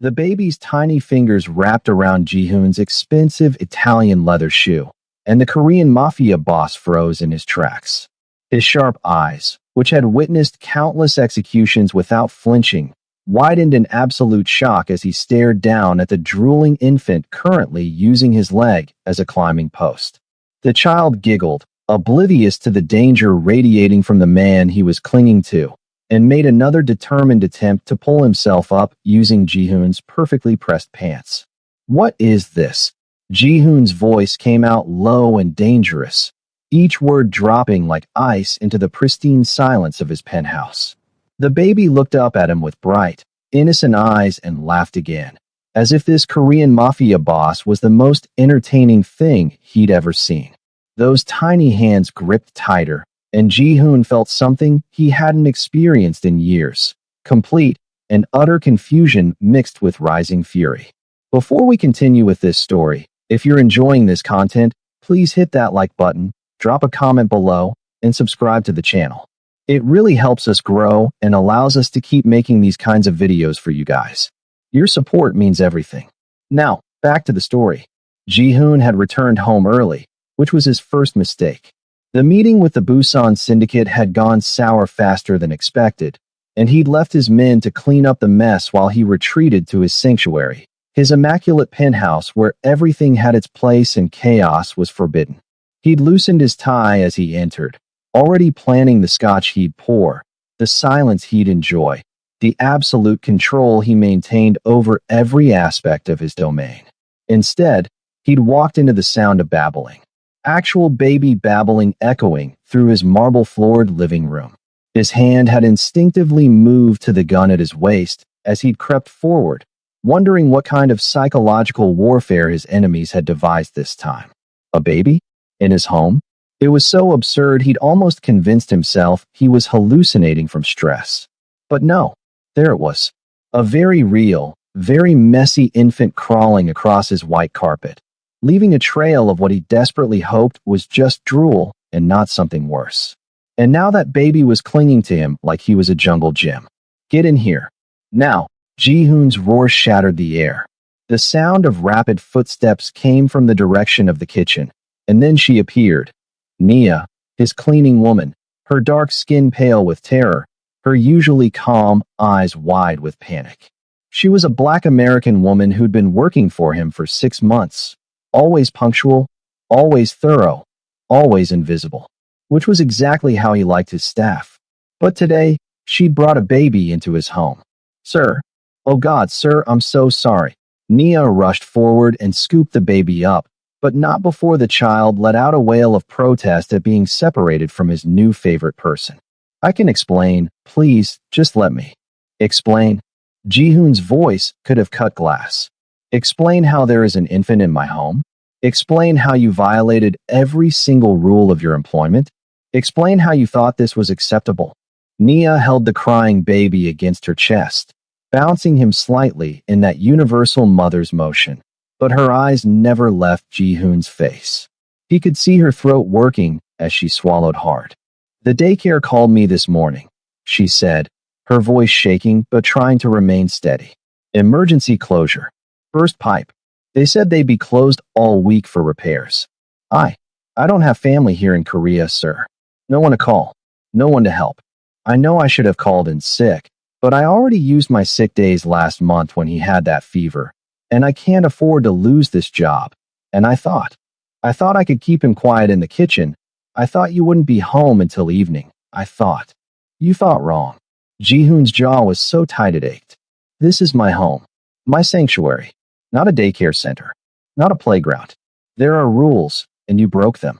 The baby's tiny fingers wrapped around Jihoon's expensive Italian leather shoe, and the Korean Mafia boss froze in his tracks. His sharp eyes, which had witnessed countless executions without flinching, widened in absolute shock as he stared down at the drooling infant currently using his leg as a climbing post. The child giggled, oblivious to the danger radiating from the man he was clinging to, and made another determined attempt to pull himself up using Jihoon's perfectly pressed pants. "What is this?" Jihoon's voice came out low and dangerous, each word dropping like ice into the pristine silence of his penthouse. The baby looked up at him with bright, innocent eyes and laughed again, as if this Korean Mafia boss was the most entertaining thing he'd ever seen. Those tiny hands gripped tighter, and Jihoon felt something he hadn't experienced in years: complete and utter confusion mixed with rising fury. Before we continue with this story, if you're enjoying this content, please hit that like button, drop a comment below, and subscribe to the channel. It really helps us grow and allows us to keep making these kinds of videos for you guys. Your support means everything. Now, back to the story. Jihoon had returned home early, which was his first mistake. The meeting with the Busan Syndicate had gone sour faster than expected, and he'd left his men to clean up the mess while he retreated to his sanctuary. His immaculate penthouse where everything had its place and chaos was forbidden. He'd loosened his tie as he entered, already planning the scotch he'd pour, the silence he'd enjoy, the absolute control he maintained over every aspect of his domain. Instead, he'd walked into the sound of babbling. Actual baby babbling echoing through his marble-floored living room. His hand had instinctively moved to the gun at his waist as he'd crept forward, wondering what kind of psychological warfare his enemies had devised this time. A baby? In his home? It was so absurd he'd almost convinced himself he was hallucinating from stress. But no, there it was. A very real, very messy infant crawling across his white carpet, leaving a trail of what he desperately hoped was just drool and not something worse. And now that baby was clinging to him like he was a jungle gym. "Get in here. Now." Jihoon's roar shattered the air. The sound of rapid footsteps came from the direction of the kitchen, and then she appeared. Nia, his cleaning woman, her dark skin pale with terror, her usually calm eyes wide with panic. She was a Black American woman who'd been working for him for 6 months. Always punctual, always thorough, always invisible, which was exactly how he liked his staff. But today, she'd brought a baby into his home. "Sir, oh God, sir, I'm so sorry." Nia rushed forward and scooped the baby up, but not before the child let out a wail of protest at being separated from his new favorite person. "I can explain, please, just let me." "Explain?" Jihoon's voice could have cut glass. "Explain how there is an infant in my home? Explain how you violated every single rule of your employment? Explain how you thought this was acceptable?" Nia held the crying baby against her chest, bouncing him slightly in that universal mother's motion. But her eyes never left Jihoon's face. He could see her throat working as she swallowed hard. "The daycare called me this morning," she said, her voice shaking but trying to remain steady. "Emergency closure. Burst pipe. They said they'd be closed all week for repairs. I don't have family here in Korea, sir. No one to call. No one to help. I know I should have called in sick, but I already used my sick days last month when he had that fever. And I can't afford to lose this job. And I thought I could keep him quiet in the kitchen. I thought you wouldn't be home until evening. I thought." "You thought wrong." Jihoon's jaw was so tight it ached. "This is my home. My sanctuary. Not a daycare center. Not a playground. There are rules, and you broke them."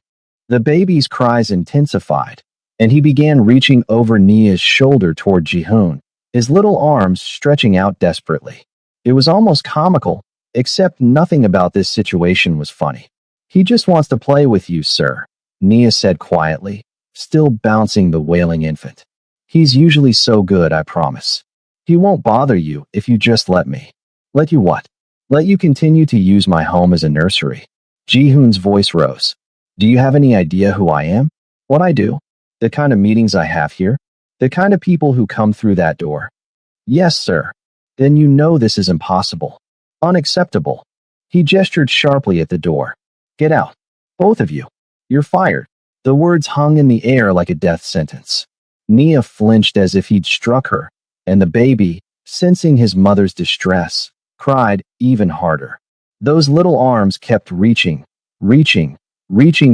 The baby's cries intensified, and he began reaching over Nia's shoulder toward Jihoon, his little arms stretching out desperately. It was almost comical, except nothing about this situation was funny. "He just wants to play with you, sir," Nia said quietly, still bouncing the wailing infant. "He's usually so good, I promise. He won't bother you if you just let me." "Let you what?" "Let you continue to use my home as a nursery." Jihoon's voice rose. "Do you have any idea who I am? What I do? The kind of meetings I have here? The kind of people who come through that door?" "Yes, sir." then you know this is impossible. Unacceptable. He gestured sharply at the door. Get out. Both of you. You're fired. The words hung in the air like a death sentence. Nia flinched as if he'd struck her, and the baby, sensing his mother's distress, cried even harder. Those little arms kept reaching, reaching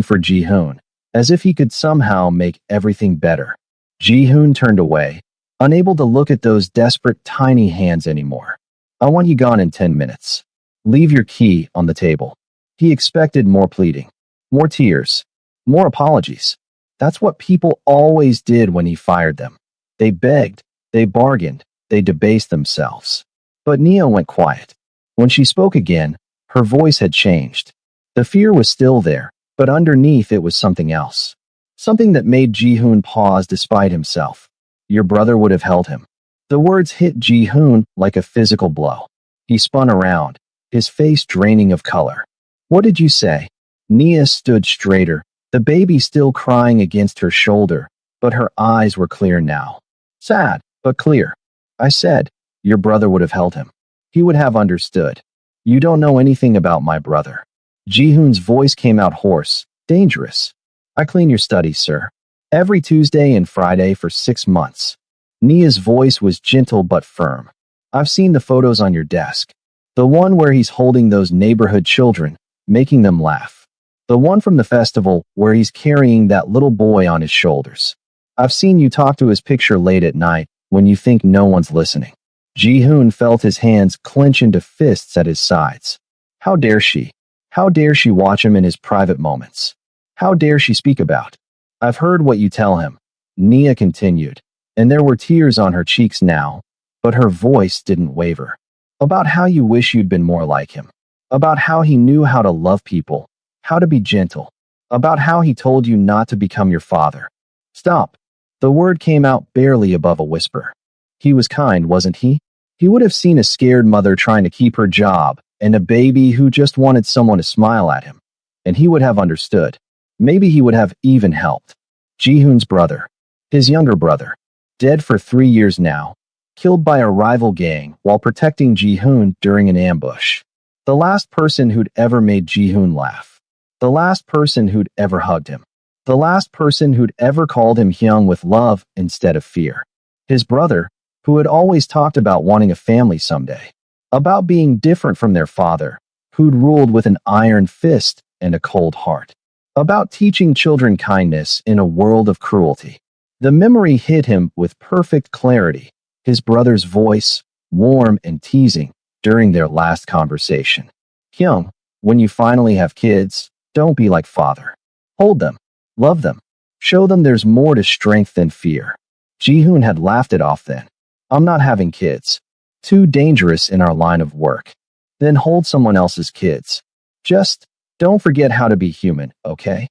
for Ji-hoon, as if he could somehow make everything better. Ji-hoon turned away, unable to look at those desperate tiny hands anymore. I want you gone in 10 minutes. Leave your key on the table. He expected more pleading, more tears, more apologies. That's what people always did when he fired them. They begged, they bargained, they debased themselves. But Nia went quiet. When she spoke again, her voice had changed. The fear was still there, but underneath it was something else. Something that made Ji-hoon pause despite himself. Your brother would have held him. The words hit Ji-hoon like a physical blow. He spun around, his face draining of color. What did you say? Nia stood straighter, the baby still crying against her shoulder, but her eyes were clear now. Sad, but clear. I said, your brother would have held him. He would have understood. You don't know anything about my brother. Ji-hoon's voice came out hoarse, dangerous. I clean your studies, sir. Every Tuesday and Friday for 6 months. Nia's voice was gentle but firm. I've seen the photos on your desk. The one where he's holding those neighborhood children, making them laugh. The one from the festival where he's carrying that little boy on his shoulders. I've seen you talk to his picture late at night when you think no one's listening. Ji-hoon felt his hands clench into fists at his sides. How dare she? How dare she watch him in his private moments? How dare she speak about? I've heard what you tell him, Nia continued, and there were tears on her cheeks now, but her voice didn't waver. About how you wish you'd been more like him. About how he knew how to love people, how to be gentle. About how he told you not to become your father. Stop. The word came out barely above a whisper. He was kind, wasn't he? He would have seen a scared mother trying to keep her job and a baby who just wanted someone to smile at him. And he would have understood. Maybe he would have even helped. Ji-hoon's brother, his younger brother, dead for 3 years now, killed by a rival gang while protecting Ji-hoon during an ambush. The last person who'd ever made Ji-hoon laugh. The last person who'd ever hugged him. The last person who'd ever called him Hyung with love instead of fear. His brother, who had always talked about wanting a family someday. About being different from their father, who'd ruled with an iron fist and a cold heart. About teaching children kindness in a world of cruelty. The memory hit him with perfect clarity, his brother's voice, warm and teasing, during their last conversation. Hyung, when you finally have kids, don't be like father. Hold them, love them, show them there's more to strength than fear. Ji-hoon had laughed it off then. I'm not having kids. Too dangerous in our line of work. Then hold someone else's kids. Just don't forget how to be human, okay?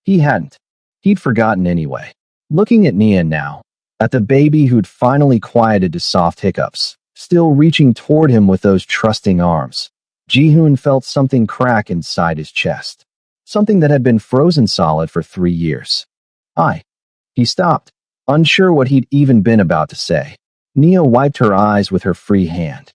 He hadn't. He'd forgotten anyway. Looking at Nia now, at the baby who'd finally quieted his soft hiccups, still reaching toward him with those trusting arms, Ji-hoon felt something crack inside his chest. Something that had been frozen solid for 3 years. He stopped, unsure what he'd even been about to say. Nia wiped her eyes with her free hand.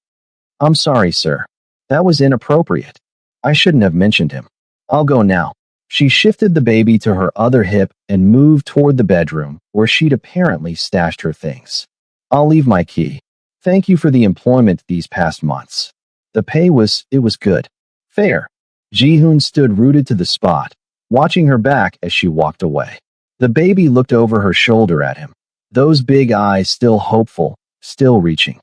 I'm sorry, sir. That was inappropriate. I shouldn't have mentioned him. I'll go now. She shifted the baby to her other hip and moved toward the bedroom, where she'd apparently stashed her things. I'll leave my key. Thank you for the employment these past months. The pay was good. Fair. Ji-hoon stood rooted to the spot, watching her back as she walked away. The baby looked over her shoulder at him, those big eyes still hopeful, still reaching.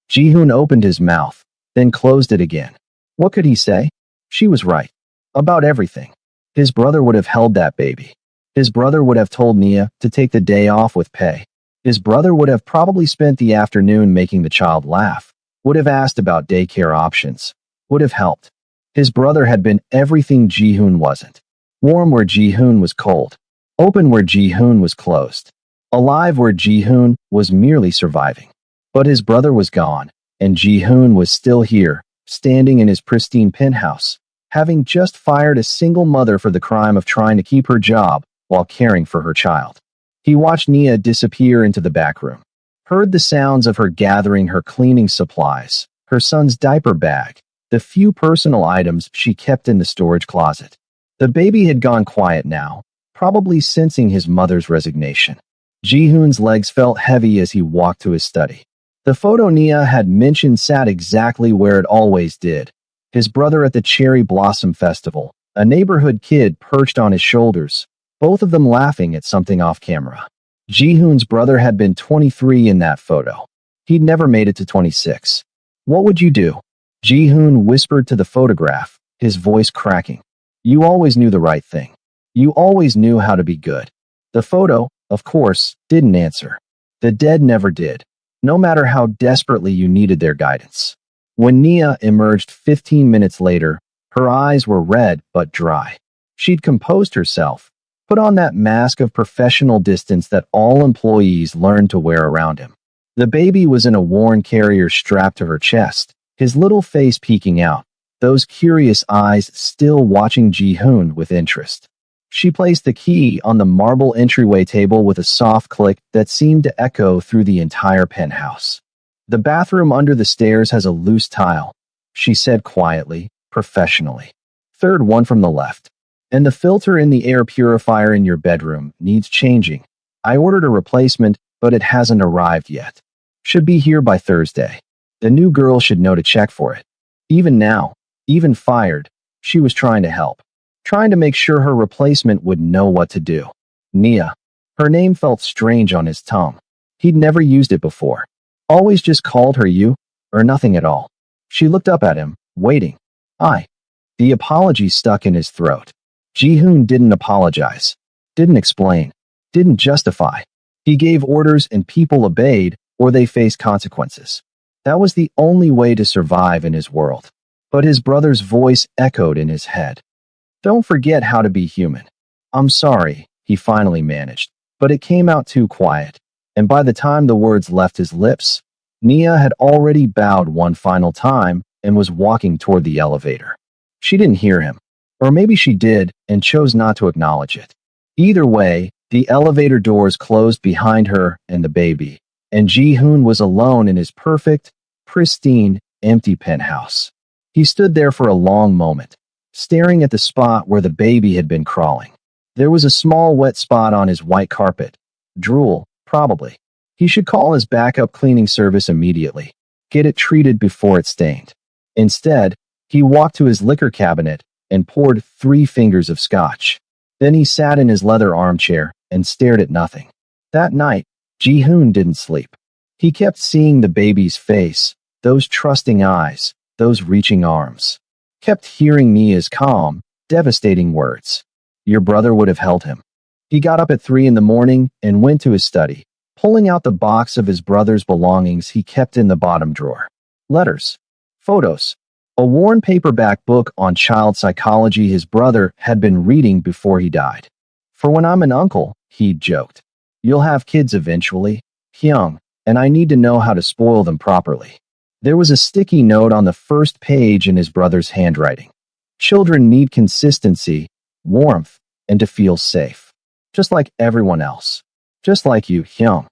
Ji-hoon opened his mouth, then closed it again. What could he say? She was right. About everything. His brother would have held that baby. His brother would have told Nia to take the day off with pay. His brother would have probably spent the afternoon making the child laugh, would have asked about daycare options, would have helped. His brother had been everything Ji-hoon wasn't. Warm where Ji-hoon was cold. Open where Ji-hoon was closed. Alive where Ji-hoon was merely surviving. But his brother was gone, and Ji-hoon was still here, standing in his pristine penthouse, having just fired a single mother for the crime of trying to keep her job while caring for her child. He watched Nia disappear into the back room, heard the sounds of her gathering her cleaning supplies, her son's diaper bag, the few personal items she kept in the storage closet. The baby had gone quiet now, probably sensing his mother's resignation. Ji-hoon's legs felt heavy as he walked to his study. The photo Nia had mentioned sat exactly where it always did. His brother at the Cherry Blossom Festival, a neighborhood kid perched on his shoulders, both of them laughing at something off camera. Ji-hoon's brother had been 23 in that photo. He'd never made it to 26. What would you do? Ji-hoon whispered to the photograph, his voice cracking. You always knew the right thing. You always knew how to be good. The photo, of course, didn't answer. The dead never did, no matter how desperately you needed their guidance. When Nia emerged 15 minutes later, her eyes were red but dry. She'd composed herself, put on that mask of professional distance that all employees learn to wear around him. The baby was in a worn carrier strapped to her chest, his little face peeking out, those curious eyes still watching Ji-hoon with interest. She placed the key on the marble entryway table with a soft click that seemed to echo through the entire penthouse. The bathroom under the stairs has a loose tile, she said quietly, professionally. Third one from the left. And the filter in the air purifier in your bedroom needs changing. I ordered a replacement, but it hasn't arrived yet. Should be here by Thursday. The new girl should know to check for it. Even now, even fired, she was trying to help. Trying to make sure her replacement would know what to do. Nia. Her name felt strange on his tongue. He'd never used it before. Always just called her you, or nothing at all. She looked up at him, waiting. I. The apology stuck in his throat. Ji-hoon didn't apologize. Didn't explain. Didn't justify. He gave orders and people obeyed, or they faced consequences. That was the only way to survive in his world. But his brother's voice echoed in his head. Don't forget how to be human. I'm sorry, he finally managed, but it came out too quiet, and by the time the words left his lips, Nia had already bowed one final time and was walking toward the elevator. She didn't hear him, or maybe she did and chose not to acknowledge it. Either way, the elevator doors closed behind her and the baby, and Ji-hoon was alone in his perfect, pristine, empty penthouse. He stood there for a long moment, staring at the spot where the baby had been crawling. There was a small wet spot on his white carpet. Drool, probably. He should call his backup cleaning service immediately. Get it treated before it stained. Instead, he walked to his liquor cabinet and poured 3 fingers of scotch. Then he sat in his leather armchair and stared at nothing. That night, Ji-hoon didn't sleep. He kept seeing the baby's face, those trusting eyes, those reaching arms. Kept hearing Nia's calm, devastating words. Your brother would have held him. He got up at 3 in the morning and went to his study, pulling out the box of his brother's belongings he kept in the bottom drawer. Letters. Photos. A worn paperback book on child psychology his brother had been reading before he died. For when I'm an uncle, he'd joked. You'll have kids eventually, Hyung, and I need to know how to spoil them properly. There was a sticky note on the first page in his brother's handwriting. Children need consistency, warmth, and to feel safe. Just like everyone else. Just like you, Hyung.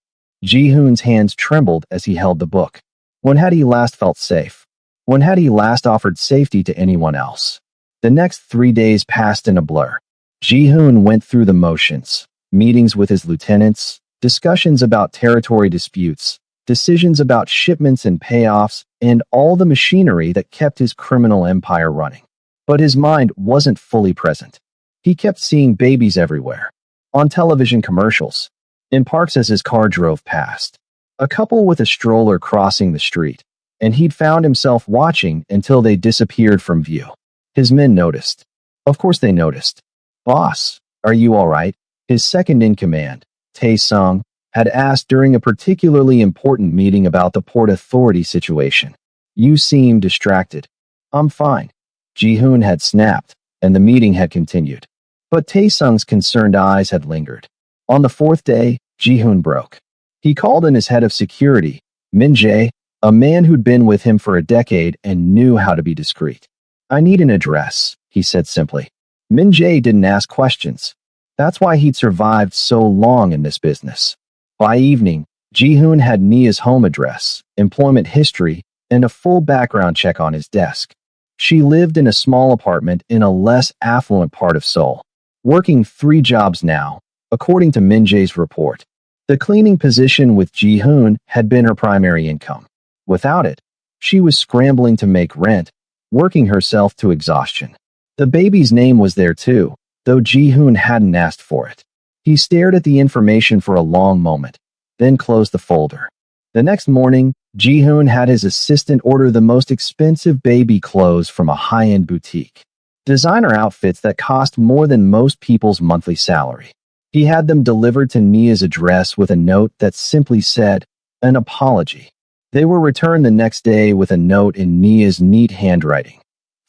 Ji-hoon's hands trembled as he held the book. When had he last felt safe? When had he last offered safety to anyone else? The next 3 days passed in a blur. Ji-hoon went through the motions. Meetings with his lieutenants, discussions about territory disputes, decisions about shipments and payoffs, and all the machinery that kept his criminal empire running. But his mind wasn't fully present. He kept seeing babies everywhere. On television commercials. In parks as his car drove past. A couple with a stroller crossing the street. And he'd found himself watching until they disappeared from view. His men noticed. Of course they noticed. Boss, are you all right? His second in command, Tae-sung, had asked during a particularly important meeting about the Port Authority situation. You seem distracted. I'm fine. Ji-hoon had snapped, and the meeting had continued. But Tae-sung's concerned eyes had lingered. On the 4th day, Ji-hoon broke. He called in his head of security, Min Jae, a man who'd been with him for a decade and knew how to be discreet. I need an address, he said simply. Min Jae didn't ask questions. That's why he'd survived so long in this business. By evening, Ji-hoon had Nia's home address, employment history, and a full background check on his desk. She lived in a small apartment in a less affluent part of Seoul, working 3 jobs now, according to Min-jae's report. The cleaning position with Ji-hoon had been her primary income. Without it, she was scrambling to make rent, working herself to exhaustion. The baby's name was there too, though Ji-hoon hadn't asked for it. He stared at the information for a long moment, then closed the folder. The next morning, Ji-hoon had his assistant order the most expensive baby clothes from a high-end boutique. Designer outfits that cost more than most people's monthly salary. He had them delivered to Nia's address with a note that simply said, "An apology." They were returned the next day with a note in Nia's neat handwriting.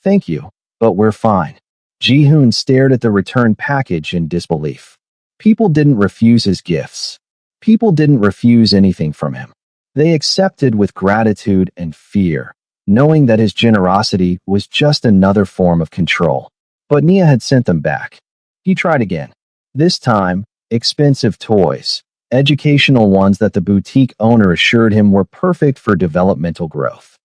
"Thank you, but we're fine." Ji-hoon stared at the returned package in disbelief. People didn't refuse his gifts. People didn't refuse anything from him. They accepted with gratitude and fear, knowing that his generosity was just another form of control. But Nia had sent them back. He tried again. This time, expensive toys, educational ones that the boutique owner assured him were perfect for developmental growth.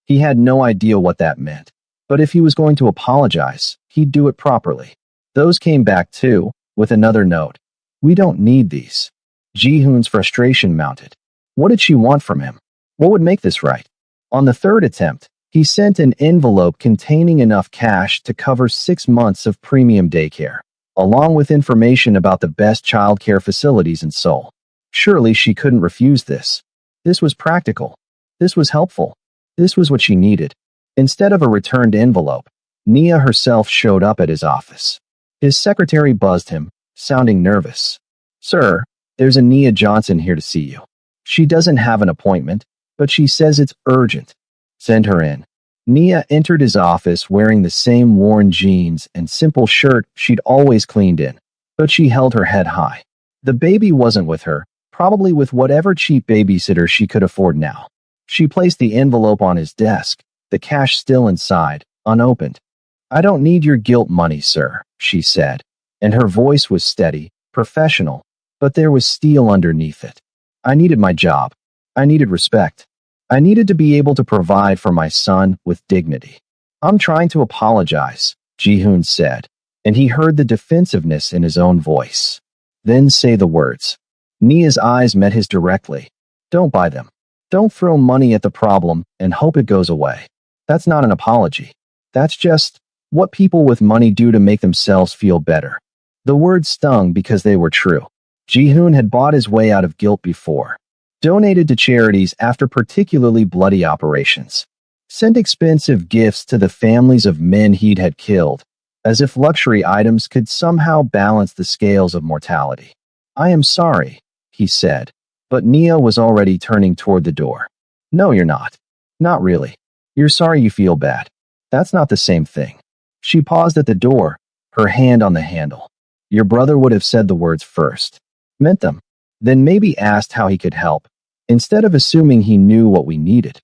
He had no idea what that meant, but if he was going to apologize, he'd do it properly. Those came back too, with another note. "We don't need these." Ji-hoon's frustration mounted. What did she want from him? What would make this right? On the third attempt, he sent an envelope containing enough cash to cover 6 months of premium daycare, along with information about the best childcare facilities in Seoul. Surely she couldn't refuse this. This was practical. This was helpful. This was what she needed. Instead of a returned envelope, Nia herself showed up at his office. His secretary buzzed him, sounding nervous. "Sir, there's a Nia Johnson here to see you. She doesn't have an appointment, but she says it's urgent. Send her in." Nia entered his office wearing the same worn jeans and simple shirt she'd always cleaned in, but she held her head high. The baby wasn't with her, probably with whatever cheap babysitter she could afford now. She placed the envelope on his desk, the cash still inside, unopened. "I don't need your guilt money, sir," she said, and her voice was steady, professional, but there was steel underneath it. "I needed my job. I needed respect. I needed to be able to provide for my son with dignity." "I'm trying to apologize," Ji-hoon said, and he heard the defensiveness in his own voice. "Then say the words." Nia's eyes met his directly. "Don't buy them. Don't throw money at the problem and hope it goes away. That's not an apology. That's just what people with money do to make themselves feel better." The words stung because they were true. Ji-hoon had bought his way out of guilt before. Donated to charities after particularly bloody operations. Sent expensive gifts to the families of men he'd had killed, as if luxury items could somehow balance the scales of mortality. "I am sorry," he said, but Nia was already turning toward the door. "No, you're not. Not really. You're sorry you feel bad. That's not the same thing." She paused at the door, her hand on the handle. "Your brother would have said the words first. Meant them. Then maybe asked how he could help, instead of assuming he knew what we needed."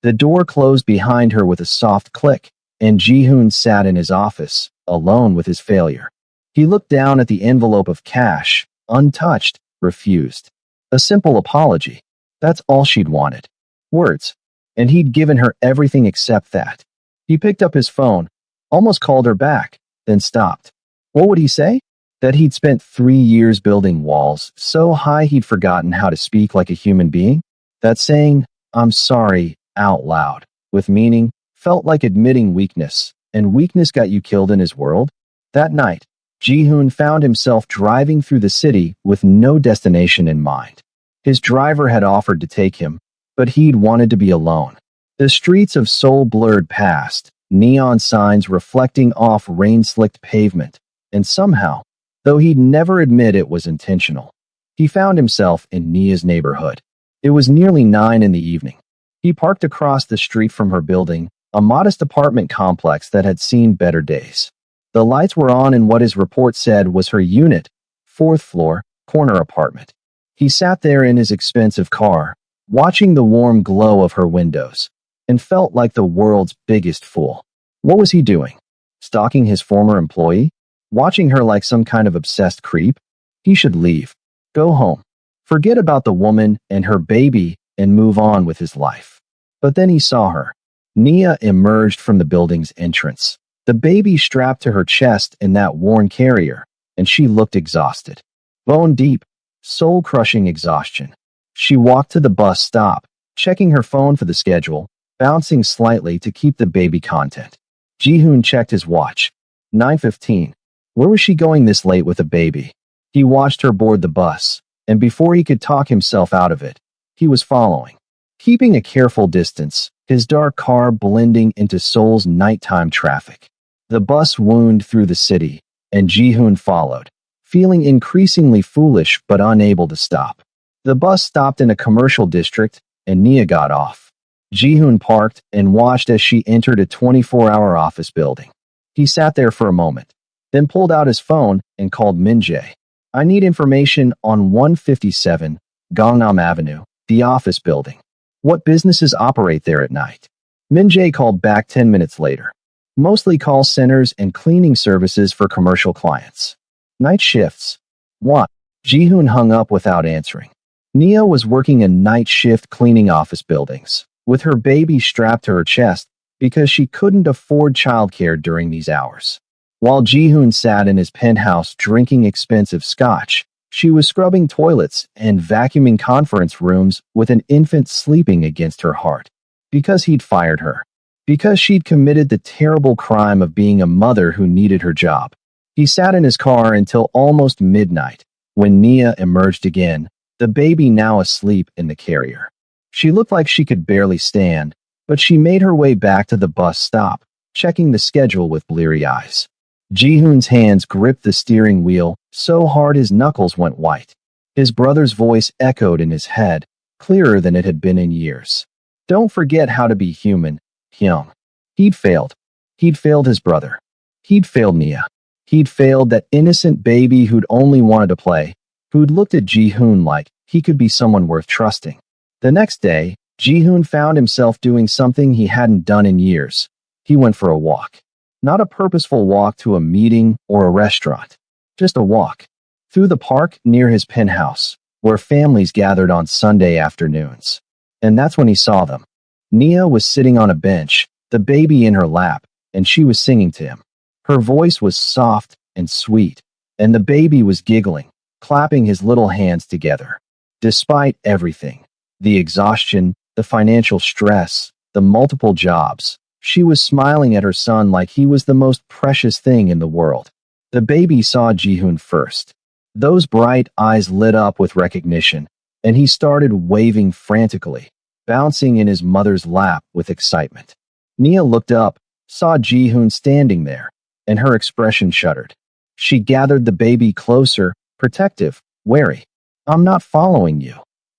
The door closed behind her with a soft click, and Ji-hoon sat in his office, alone with his failure. He looked down at the envelope of cash, untouched, refused. A simple apology. That's all she'd wanted. Words. And he'd given her everything except that. He picked up his phone, almost called her back, then stopped. What would he say? That he'd spent 3 years building walls so high he'd forgotten how to speak like a human being? That saying, "I'm sorry," out loud, with meaning, felt like admitting weakness, and weakness got you killed in his world? That night, Ji-hoon found himself driving through the city with no destination in mind. His driver had offered to take him, but he'd wanted to be alone. The streets of Seoul blurred past, neon signs reflecting off rain-slicked pavement, and somehow, though he'd never admit it was intentional, he found himself in Nia's neighborhood. It was nearly 9 in the evening. He parked across the street from her building, a modest apartment complex that had seen better days. The lights were on in what his report said was her unit, 4th floor, corner apartment. He sat there in his expensive car, watching the warm glow of her windows, and felt like the world's biggest fool. What was he doing? Stalking his former employee? Watching her like some kind of obsessed creep? He should leave. Go home. Forget about the woman and her baby and move on with his life. But then he saw her. Nia emerged from the building's entrance, the baby strapped to her chest in that worn carrier, and she looked exhausted. Bone deep, soul-crushing exhaustion. She walked to the bus stop, checking her phone for the schedule, bouncing slightly to keep the baby content. Ji-hoon checked his watch. 9:15. Where was she going this late with a baby? He watched her board the bus, and before he could talk himself out of it, he was following. Keeping a careful distance, his dark car blending into Seoul's nighttime traffic. The bus wound through the city, and Ji-hoon followed, feeling increasingly foolish but unable to stop. The bus stopped in a commercial district, and Nia got off. Ji-hoon parked and watched as she entered a 24-hour office building. He sat there for a moment, then pulled out his phone and called Min-jae. I need information on 157 Gangnam Avenue, the office building. What businesses operate there at night? Min-jae called back 10 minutes later. Mostly call centers and cleaning services for commercial clients. Night shifts. What? Ji-hoon hung up without answering. Nia was working a night shift cleaning office buildings, with her baby strapped to her chest because she couldn't afford childcare during these hours. While Ji-hoon sat in his penthouse drinking expensive scotch, she was scrubbing toilets and vacuuming conference rooms with an infant sleeping against her heart. Because he'd fired her. Because she'd committed the terrible crime of being a mother who needed her job. He sat in his car until almost midnight, when Nia emerged again, the baby now asleep in the carrier. She looked like she could barely stand, but she made her way back to the bus stop, checking the schedule with bleary eyes. Ji-hoon's hands gripped the steering wheel so hard his knuckles went white. His brother's voice echoed in his head, clearer than it had been in years. Don't forget how to be human, Hyung. He'd failed. He'd failed his brother. He'd failed Nia. He'd failed that innocent baby who'd only wanted to play, who'd looked at Ji-hoon like he could be someone worth trusting. The next day, Ji-hoon found himself doing something he hadn't done in years. He went for a walk. Not a purposeful walk to a meeting or a restaurant. Just a walk. Through the park near his penthouse, where families gathered on Sunday afternoons. And that's when he saw them. Nia was sitting on a bench, the baby in her lap, and she was singing to him. Her voice was soft and sweet, and the baby was giggling, clapping his little hands together. Despite everything, the exhaustion, the financial stress, the multiple jobs, she was smiling at her son like he was the most precious thing in the world. The baby saw Ji-hoon first. Those bright eyes lit up with recognition, and he started waving frantically, bouncing in his mother's lap with excitement. Nia looked up, saw Ji-hoon standing there, and her expression shuddered. She gathered the baby closer, protective, wary. I'm not following you,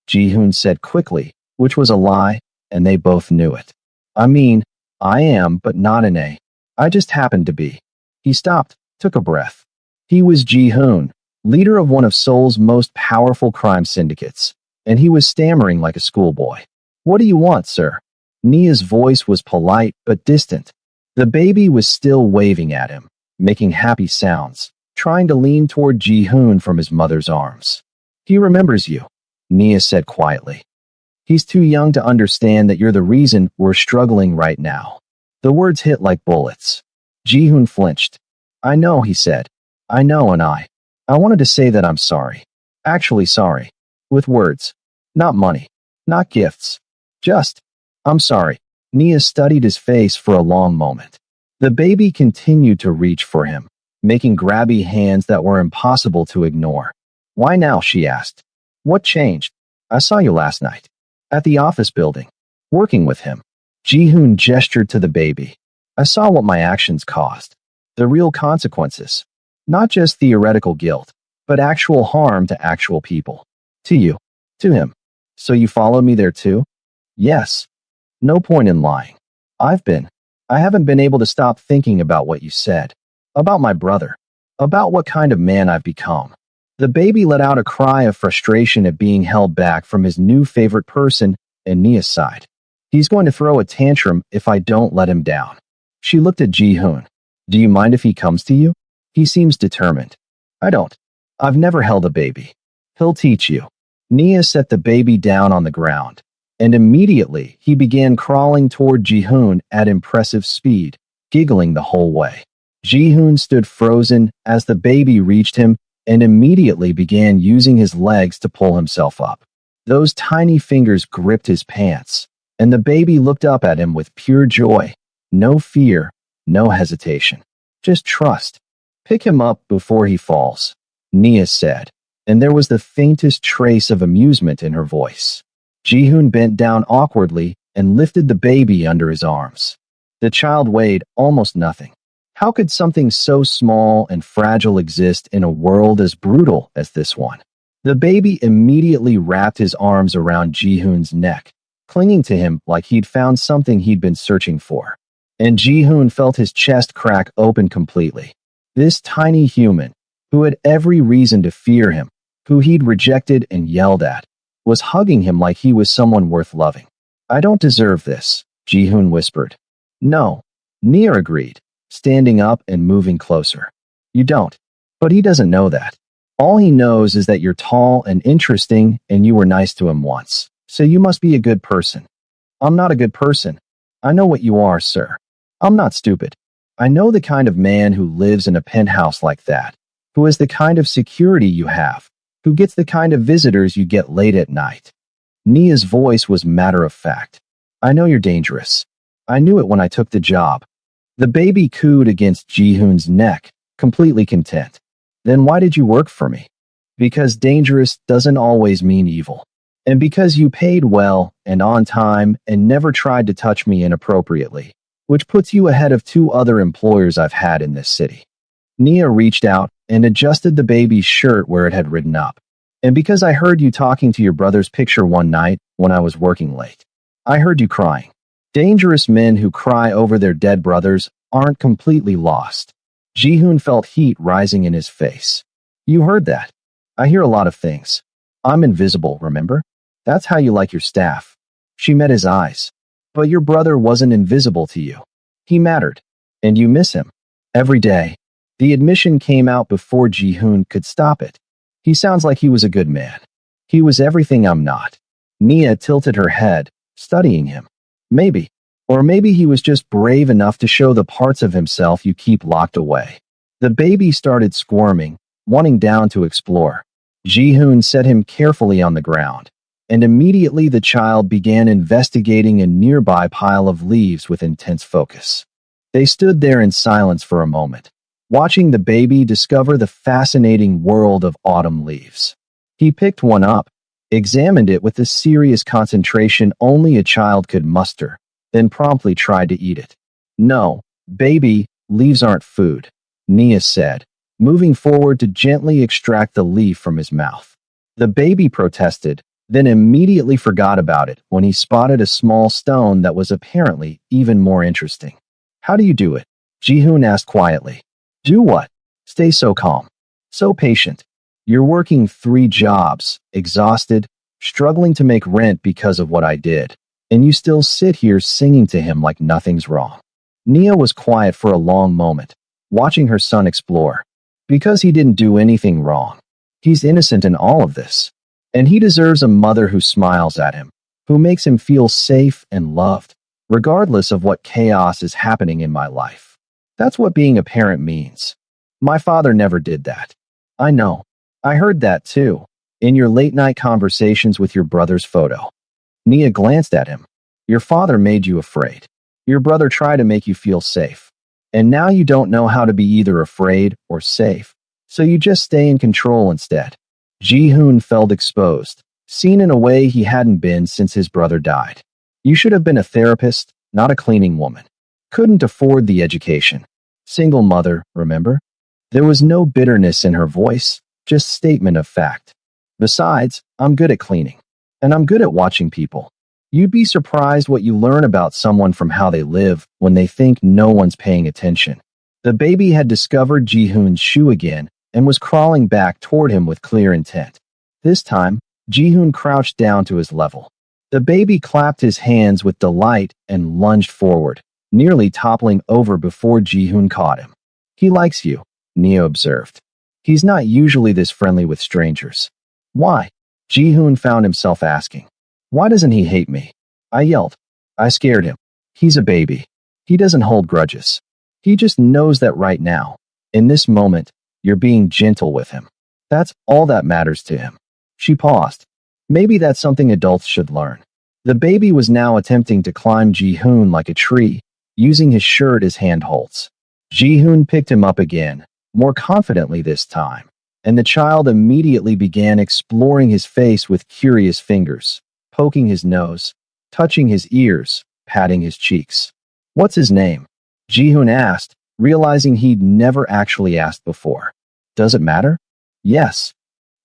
Ji-hoon said quickly, which was a lie, and they both knew it. I mean, I am, but not in a. I just happened to be. He stopped, took a breath. He was Ji-hoon, leader of one of Seoul's most powerful crime syndicates, and he was stammering like a schoolboy. What do you want, sir? Nia's voice was polite but distant. The baby was still waving at him, making happy sounds, trying to lean toward Ji-hoon from his mother's arms. He remembers you, Nia said quietly. He's too young to understand that you're the reason we're struggling right now. The words hit like bullets. Ji-hoon flinched. I know, he said. I know, and I wanted to say that I'm sorry. Actually sorry. With words. Not money. Not gifts. Just, I'm sorry. Nia studied his face for a long moment. The baby continued to reach for him, making grabby hands that were impossible to ignore. Why now, she asked. What changed? I saw you last night. At the office building. Working with him. Ji-hoon gestured to the baby. I saw what my actions caused. The real consequences. Not just theoretical guilt, but actual harm to actual people. To you. To him. So you followed me there too? Yes. No point in lying. I haven't been able to stop thinking about what you said. About my brother. About what kind of man I've become. The baby let out a cry of frustration at being held back from his new favorite person, and Nia's sighed. He's going to throw a tantrum if I don't let him down. She looked at Ji-hoon. Do you mind if he comes to you? He seems determined. I don't. I've never held a baby. He'll teach you. Nia set the baby down on the ground, and immediately he began crawling toward Ji-hoon at impressive speed, giggling the whole way. Ji-hoon stood frozen as the baby reached him and immediately began using his legs to pull himself up. Those tiny fingers gripped his pants, and the baby looked up at him with pure joy. No fear, no hesitation. Just trust. Pick him up before he falls, Nia said, and there was the faintest trace of amusement in her voice. Ji-hoon bent down awkwardly and lifted the baby under his arms. The child weighed almost nothing. How could something so small and fragile exist in a world as brutal as this one? The baby immediately wrapped his arms around Ji-hoon's neck, clinging to him like he'd found something he'd been searching for. And Ji-hoon felt his chest crack open completely. This tiny human, who had every reason to fear him, who he'd rejected and yelled at, was hugging him like he was someone worth loving. I don't deserve this, Ji-hoon whispered. No, Nia agreed, standing up and moving closer. You don't. But he doesn't know that. All he knows is that you're tall and interesting and you were nice to him once. So you must be a good person. I'm not a good person. I know what you are, sir. I'm not stupid. I know the kind of man who lives in a penthouse like that, who has the kind of security you have, who gets the kind of visitors you get late at night. Nia's voice was matter of fact. I know you're dangerous. I knew it when I took the job. The baby cooed against Ji-hoon's neck, completely content. Then why did you work for me? Because dangerous doesn't always mean evil. And because you paid well and on time and never tried to touch me inappropriately, which puts you ahead of 2 other employers I've had in this city. Nia reached out and adjusted the baby's shirt where it had ridden up. And because I heard you talking to your brother's picture one night when I was working late. I heard you crying. Dangerous men who cry over their dead brothers aren't completely lost. Ji-hoon felt heat rising in his face. You heard that. I hear a lot of things. I'm invisible, remember? That's how you like your staff. She met his eyes. But your brother wasn't invisible to you. He mattered. And you miss him. Every day. The admission came out before Ji-hoon could stop it. He sounds like he was a good man. He was everything I'm not. Nia tilted her head, studying him. Maybe. Or maybe he was just brave enough to show the parts of himself you keep locked away. The baby started squirming, wanting down to explore. Ji-hoon set him carefully on the ground, and immediately the child began investigating a nearby pile of leaves with intense focus. They stood there in silence for a moment, watching the baby discover the fascinating world of autumn leaves. He picked one up, examined it with the serious concentration only a child could muster, then promptly tried to eat it. No, baby, leaves aren't food, Nia said, moving forward to gently extract the leaf from his mouth. The baby protested, then immediately forgot about it when he spotted a small stone that was apparently even more interesting. How do you do it? Ji-hoon asked quietly. Do what? Stay so calm. So patient. You're working 3 jobs, exhausted, struggling to make rent because of what I did, and you still sit here singing to him like nothing's wrong. Nia was quiet for a long moment, watching her son explore. Because he didn't do anything wrong. He's innocent in all of this. And he deserves a mother who smiles at him, who makes him feel safe and loved, regardless of what chaos is happening in my life. That's what being a parent means. My father never did that. I know. I heard that too, in your late-night conversations with your brother's photo. Nia glanced at him. Your father made you afraid. Your brother tried to make you feel safe. And now you don't know how to be either afraid or safe, so you just stay in control instead. Ji-hoon felt exposed, seen in a way he hadn't been since his brother died. You should have been a therapist, not a cleaning woman. Couldn't afford the education. Single mother, remember? There was no bitterness in her voice, just statement of fact. Besides, I'm good at cleaning. And I'm good at watching people. You'd be surprised what you learn about someone from how they live when they think no one's paying attention. The baby had discovered Ji-hoon's shoe again and was crawling back toward him with clear intent. This time, Ji-hoon crouched down to his level. The baby clapped his hands with delight and lunged forward, nearly toppling over before Ji-hoon caught him. He likes you, Nia observed. He's not usually this friendly with strangers. Why? Ji-hoon found himself asking. Why doesn't he hate me? I yelled. I scared him. He's a baby. He doesn't hold grudges. He just knows that right now, in this moment, you're being gentle with him. That's all that matters to him. She paused. Maybe that's something adults should learn. The baby was now attempting to climb Ji-hoon like a tree, using his shirt as handholds. Ji-hoon picked him up again, more confidently this time, and the child immediately began exploring his face with curious fingers, poking his nose, touching his ears, patting his cheeks. What's his name? Ji-hoon asked, realizing he'd never actually asked before. Does it matter? Yes.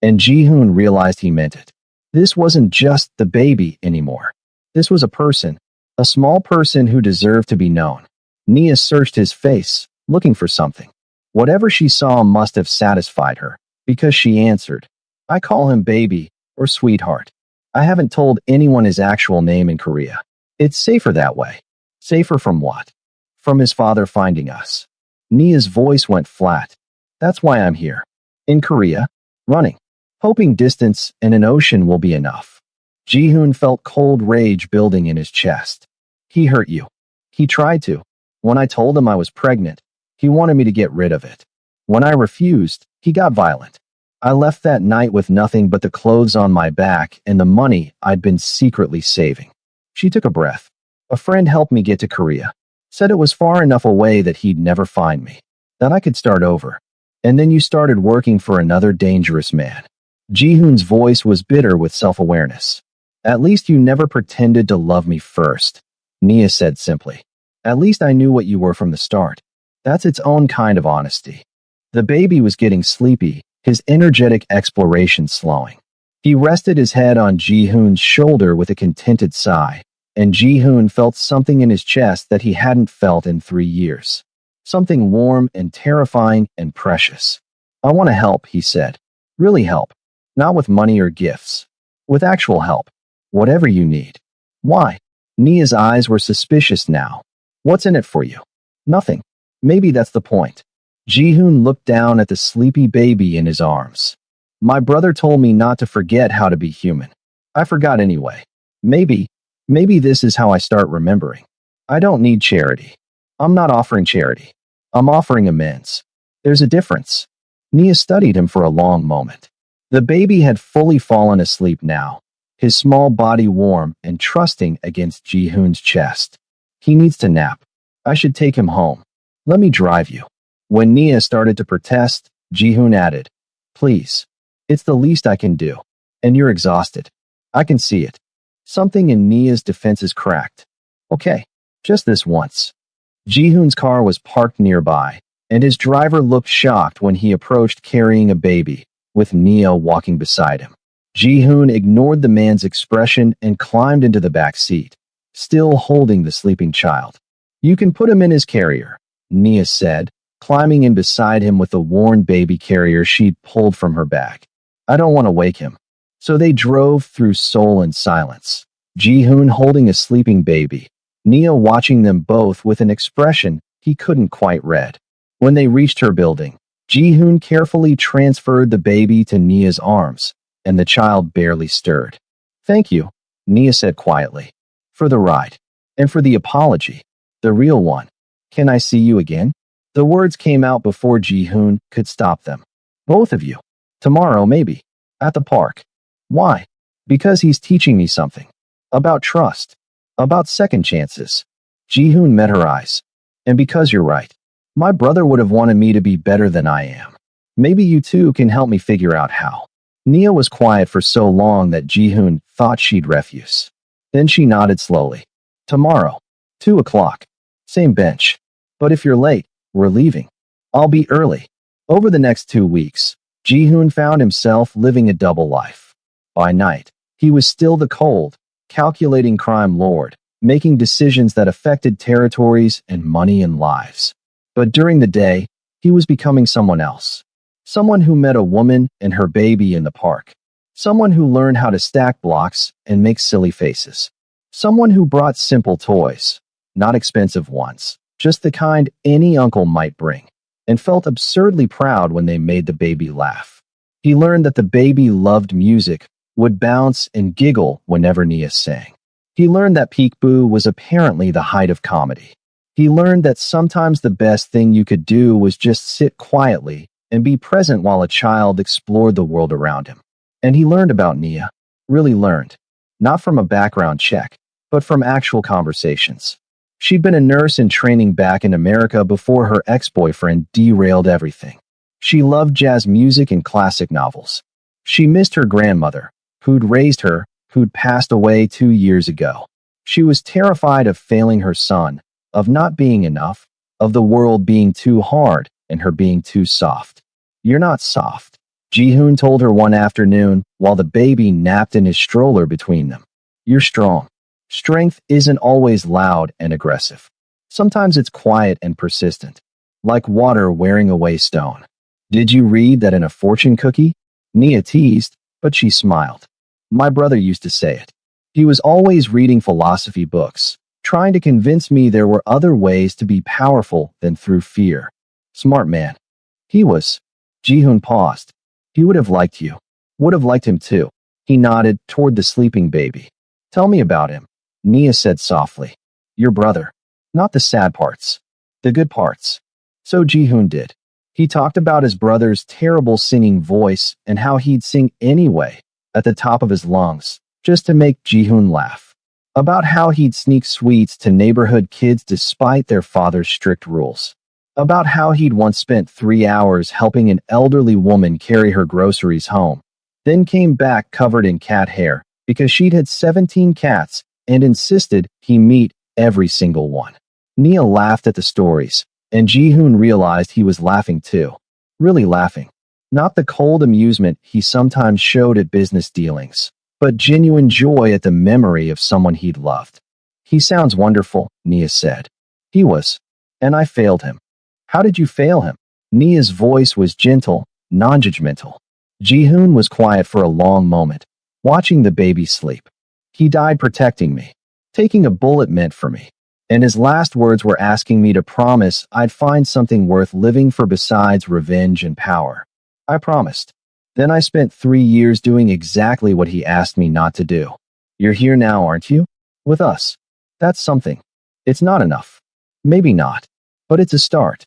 And Ji-hoon realized he meant it. This wasn't just the baby anymore. This was a person, a small person who deserved to be known. Nia searched his face, looking for something. Whatever she saw must have satisfied her, because she answered, I call him baby, or sweetheart. I haven't told anyone his actual name in Korea. It's safer that way. Safer from what? From his father finding us. Nia's voice went flat. That's why I'm here. In Korea, running. Hoping distance and an ocean will be enough. Ji-hoon felt cold rage building in his chest. He hurt you. He tried to. When I told him I was pregnant, he wanted me to get rid of it. When I refused, he got violent. I left that night with nothing but the clothes on my back and the money I'd been secretly saving. She took a breath. A friend helped me get to Korea. Said it was far enough away that he'd never find me. That I could start over. And then you started working for another dangerous man. Ji-hoon's voice was bitter with self-awareness. At least you never pretended to love me first, Nia said simply. At least I knew what you were from the start. That's its own kind of honesty. The baby was getting sleepy, his energetic exploration slowing. He rested his head on Ji-hoon's shoulder with a contented sigh, and Ji-hoon felt something in his chest that he hadn't felt in 3 years. Something warm and terrifying and precious. I want to help, he said. Really help. Not with money or gifts. With actual help. Whatever you need. Why? Nia's eyes were suspicious now. What's in it for you? Nothing. Maybe that's the point. Ji-hoon looked down at the sleepy baby in his arms. My brother told me not to forget how to be human. I forgot anyway. Maybe this is how I start remembering. I don't need charity. I'm not offering charity. I'm offering amends. There's a difference. Nia studied him for a long moment. The baby had fully fallen asleep now, his small body warm and trusting against Ji-hoon's chest. He needs to nap. I should take him home. Let me drive you. When Nia started to protest, Ji-hoon added, Please. It's the least I can do. And you're exhausted. I can see it. Something in Nia's defenses cracked. Okay, just this once. Ji-hoon's car was parked nearby, and his driver looked shocked when he approached carrying a baby, with Nia walking beside him. Ji-hoon ignored the man's expression and climbed into the back seat, still holding the sleeping child. You can put him in his carrier, Nia said, climbing in beside him with the worn baby carrier she'd pulled from her bag. I don't want to wake him. So they drove through Seoul in silence, Ji-hoon holding a sleeping baby, Nia watching them both with an expression he couldn't quite read. When they reached her building, Ji-hoon carefully transferred the baby to Nia's arms, and the child barely stirred. Thank you, Nia said quietly. For the ride. And for the apology. The real one. Can I see you again? The words came out before Ji-hoon could stop them. Both of you. Tomorrow, maybe. At the park. Why? Because he's teaching me something. About trust. About second chances. Ji-hoon met her eyes. And because you're right. My brother would have wanted me to be better than I am. Maybe you two can help me figure out how. Nia was quiet for so long that Ji-hoon thought she'd refuse. Then she nodded slowly. Tomorrow. 2 o'clock. Same bench. But if you're late, we're leaving. I'll be early. Over the next 2 weeks, Ji-hoon found himself living a double life. By night, he was still the cold, calculating crime lord, making decisions that affected territories and money and lives. But during the day, he was becoming someone else. Someone who met a woman and her baby in the park. Someone who learned how to stack blocks and make silly faces. Someone who brought simple toys, not expensive ones, just the kind any uncle might bring, and felt absurdly proud when they made the baby laugh. He learned that the baby loved music, would bounce and giggle whenever Nia sang. He learned that peekaboo was apparently the height of comedy. He learned that sometimes the best thing you could do was just sit quietly and be present while a child explored the world around him. And he learned about Nia, really learned, not from a background check, but from actual conversations. She'd been a nurse in training back in America before her ex-boyfriend derailed everything. She loved jazz music and classic novels. She missed her grandmother, who'd raised her, who'd passed away 2 years ago. She was terrified of failing her son, of not being enough, of the world being too hard and her being too soft. "You're not soft," Jihoon told her one afternoon while the baby napped in his stroller between them. "You're strong. Strength isn't always loud and aggressive. Sometimes it's quiet and persistent, like water wearing away stone." "Did you read that in a fortune cookie?" Nia teased, but she smiled. "My brother used to say it. He was always reading philosophy books, trying to convince me there were other ways to be powerful than through fear. Smart man. He was." Jihoon paused. "He would have liked you. Would have liked him too." He nodded toward the sleeping baby. "Tell me about him," Nia said softly. "Your brother. Not the sad parts. The good parts." So Jihoon did. He talked about his brother's terrible singing voice and how he'd sing anyway, at the top of his lungs, just to make Jihoon laugh. About how he'd sneak sweets to neighborhood kids despite their father's strict rules. About how he'd once spent 3 hours helping an elderly woman carry her groceries home, then came back covered in cat hair because she'd had 17 cats and insisted he meet every single one. Nia laughed at the stories, and Jihoon realized he was laughing too. Really laughing. Not the cold amusement he sometimes showed at business dealings, but genuine joy at the memory of someone he'd loved. "He sounds wonderful," Nia said. "He was. And I failed him." "How did you fail him?" Nia's voice was gentle, non-judgmental. Jihoon was quiet for a long moment, watching the baby sleep. "He died protecting me, taking a bullet meant for me. And his last words were asking me to promise I'd find something worth living for besides revenge and power. I promised. Then I spent 3 years doing exactly what he asked me not to do. You're here now, aren't you? With us. That's something. It's not enough. Maybe not. But it's a start."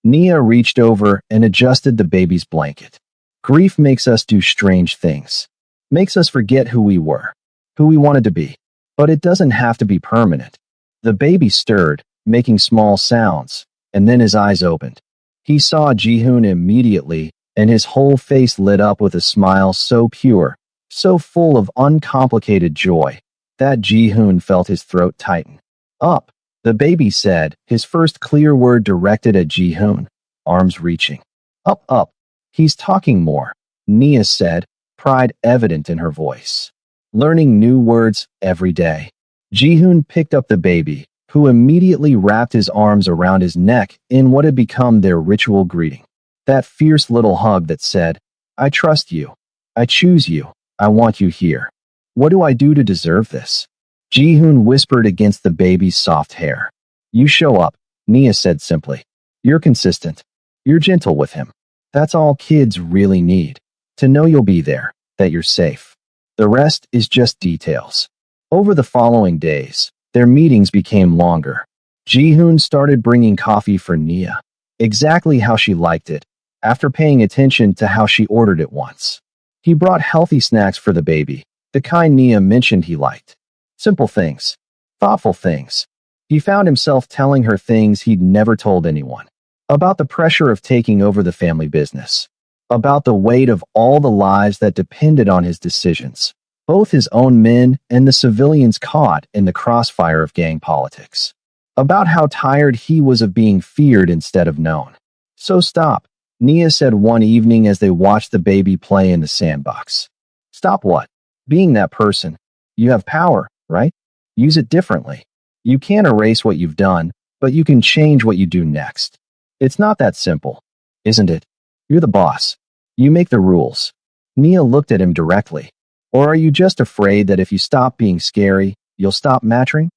Nia reached over and adjusted the baby's blanket. "Grief makes us do strange things. Makes us forget who we were, who we wanted to be. But it doesn't have to be permanent." The baby stirred, making small sounds, and then his eyes opened. He saw Jihoon immediately, and his whole face lit up with a smile so pure, so full of uncomplicated joy, that Jihoon felt his throat tighten. "Up," the baby said, his first clear word directed at Jihoon, arms reaching. "Up, up." "He's talking more," Nia said, pride evident in her voice. "Learning new words every day." Jihoon picked up the baby, who immediately wrapped his arms around his neck in what had become their ritual greeting. That fierce little hug that said, "I trust you. I choose you. I want you here. What do I do to deserve this?" Jihoon whispered against the baby's soft hair. "You show up," Nia said simply. "You're consistent. You're gentle with him. That's all kids really need. To know you'll be there, that you're safe. The rest is just details." Over the following days, their meetings became longer. Jihoon started bringing coffee for Nia, exactly how she liked it, after paying attention to how she ordered it once. He brought healthy snacks for the baby, the kind Nia mentioned he liked. Simple things. Thoughtful things. He found himself telling her things he'd never told anyone. About the pressure of taking over the family business. About the weight of all the lives that depended on his decisions. Both his own men and the civilians caught in the crossfire of gang politics. About how tired he was of being feared instead of known. "So stop," Nia said one evening as they watched the baby play in the sandbox. "Stop what? Being that person. You have power, right? Use it differently. You can't erase what you've done, but you can change what you do next. It's not that simple, isn't it? You're the boss. You make the rules." Nia looked at him directly. "Or are you just afraid that if you stop being scary, you'll stop mattering?"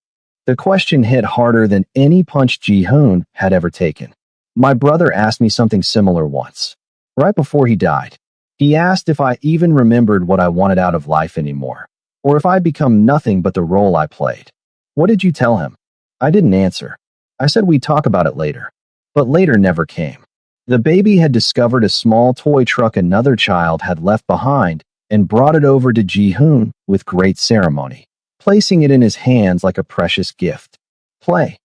The question hit harder than any punch Jihoon had ever taken. "My brother asked me something similar once. Right before he died. He asked if I even remembered what I wanted out of life anymore, or if I'd become nothing but the role I played. What did you tell him? I didn't answer. I said we'd talk about it later. But later never came. The baby had discovered a small toy truck another child had left behind and brought it over to Ji-hoon with great ceremony, placing it in his hands like a precious gift. Play,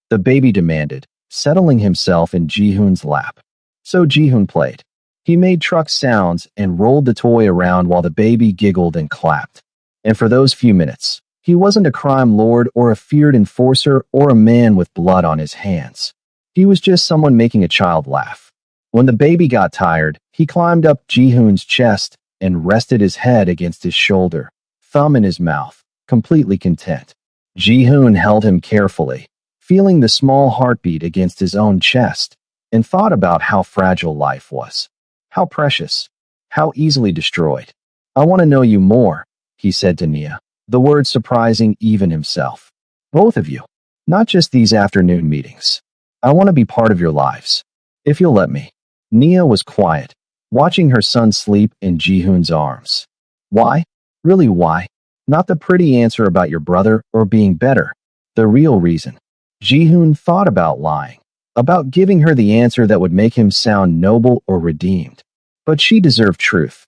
the baby demanded, settling himself in Ji-hoon's lap. So Ji-hoon played. He made truck sounds and rolled the toy around while the baby giggled and clapped. And for those few minutes, he wasn't a crime lord or a feared enforcer or a man with blood on his hands. He was just someone making a child laugh. When the baby got tired, he climbed up Ji-hoon's chest and rested his head against his shoulder, thumb in his mouth, completely content. Ji-hoon held him carefully, feeling the small heartbeat against his own chest, and thought about how fragile life was. How precious. How easily destroyed. I want to know you more, he said to Nia, the word surprising even himself. Both of you. Not just these afternoon meetings. I want to be part of your lives. If you'll let me. Nia was quiet, watching her son sleep in Ji-hoon's arms. Why? Really why? Not the pretty answer about your brother or being better. The real reason. Ji-hoon thought about lying. About giving her the answer that would make him sound noble or redeemed. But she deserved truth.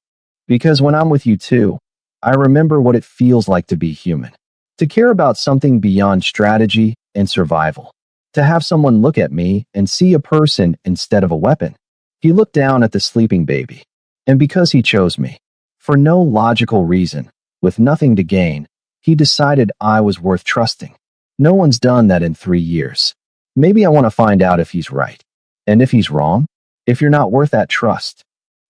Because when I'm with you too, I remember what it feels like to be human. To care about something beyond strategy and survival. To have someone look at me and see a person instead of a weapon. He looked down at the sleeping baby. And because he chose me, for no logical reason, with nothing to gain, he decided I was worth trusting. No one's done that in 3 years. Maybe I want to find out if he's right. And if he's wrong, if you're not worth that trust,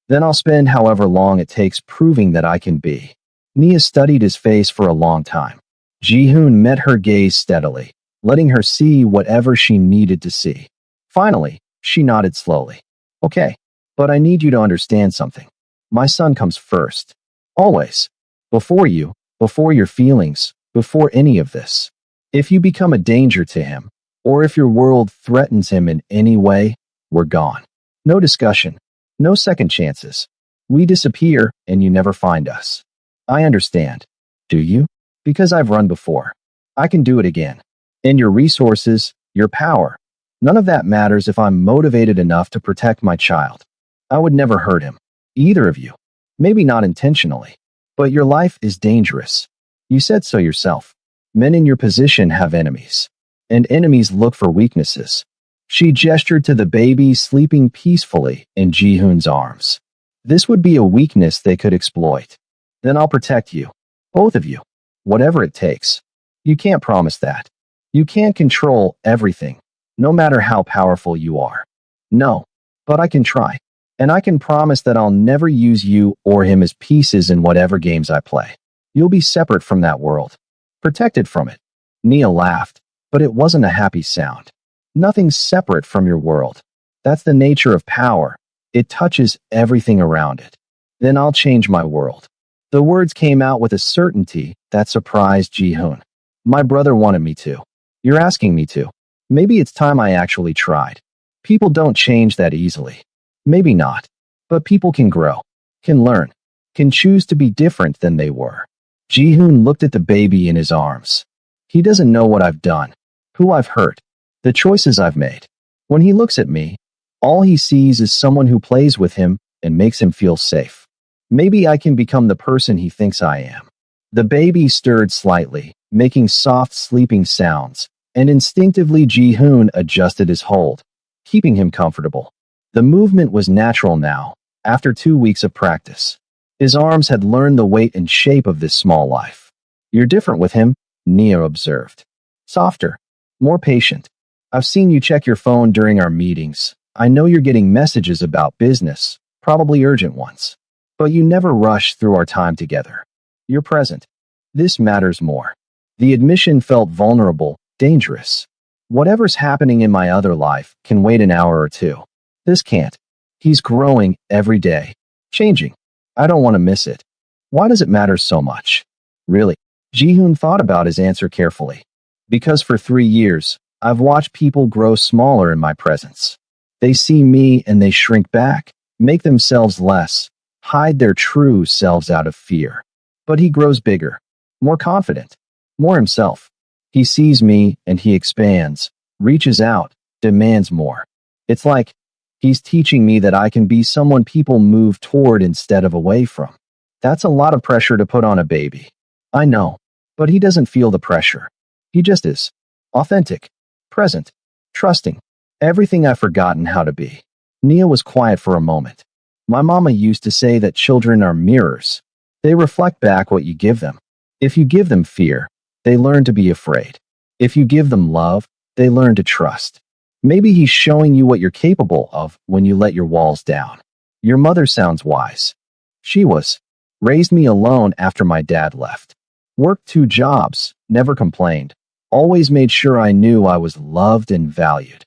then I'll spend however long it takes proving that I can be. Nia studied his face for a long time. Ji-hoon met her gaze steadily, letting her see whatever she needed to see. Finally, she nodded slowly. Okay, but I need you to understand something. My son comes first. Always. Before you, before your feelings, before any of this. If you become a danger to him, or if your world threatens him in any way, we're gone. No discussion. No second chances. We disappear and you never find us. I understand. Do you? Because I've run before. I can do it again. And your resources, your power. None of that matters if I'm motivated enough to protect my child. I would never hurt him. Either of you. Maybe not intentionally. But your life is dangerous. You said so yourself. Men in your position have enemies. And enemies look for weaknesses. She gestured to the baby sleeping peacefully in Ji-hoon's arms. This would be a weakness they could exploit. Then I'll protect you. Both of you. Whatever it takes. You can't promise that. You can't control everything, no matter how powerful you are. No, but I can try. And I can promise that I'll never use you or him as pieces in whatever games I play. You'll be separate from that world. Protected from it. Nia laughed, but it wasn't a happy sound. Nothing's separate from your world. That's the nature of power. It touches everything around it. Then I'll change my world. The words came out with a certainty that surprised Ji-hoon. My brother wanted me to. You're asking me to. Maybe it's time I actually tried. People don't change that easily. Maybe not. But people can grow, can learn, can choose to be different than they were. Ji-hoon looked at the baby in his arms. He doesn't know what I've done, who I've hurt, the choices I've made. When he looks at me, all he sees is someone who plays with him and makes him feel safe. Maybe I can become the person he thinks I am. The baby stirred slightly, making soft sleeping sounds, and instinctively Ji-hoon adjusted his hold, keeping him comfortable. The movement was natural now, after 2 weeks of practice. His arms had learned the weight and shape of this small life. You're different with him, Nia observed. Softer, more patient. I've seen you check your phone during our meetings. I know you're getting messages about business, probably urgent ones. But you never rush through our time together. You're present. This matters more. The admission felt vulnerable, dangerous. Whatever's happening in my other life can wait an hour or two. This can't. He's growing every day. Changing. I don't want to miss it. Why does it matter so much? Really? Ji-hoon thought about his answer carefully. Because for 3 years, I've watched people grow smaller in my presence. They see me and they shrink back, make themselves less, hide their true selves out of fear. But he grows bigger, more confident, more himself. He sees me and he expands, reaches out, demands more. It's like he's teaching me that I can be someone people move toward instead of away from. That's a lot of pressure to put on a baby. I know, but he doesn't feel the pressure. He just is. Authentic, present, trusting. Everything I've forgotten how to be. Nia was quiet for a moment. My mama used to say that children are mirrors. They reflect back what you give them. If you give them fear, they learn to be afraid. If you give them love, they learn to trust. Maybe he's showing you what you're capable of when you let your walls down. Your mother sounds wise. She was. Raised me alone after my dad left. Worked 2 jobs, never complained. Always made sure I knew I was loved and valued.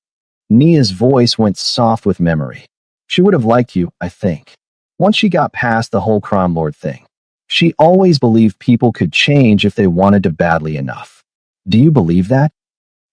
Nia's voice went soft with memory. She would have liked you, I think. Once she got past the whole crime lord thing. She always believed people could change if they wanted to badly enough. Do you believe that?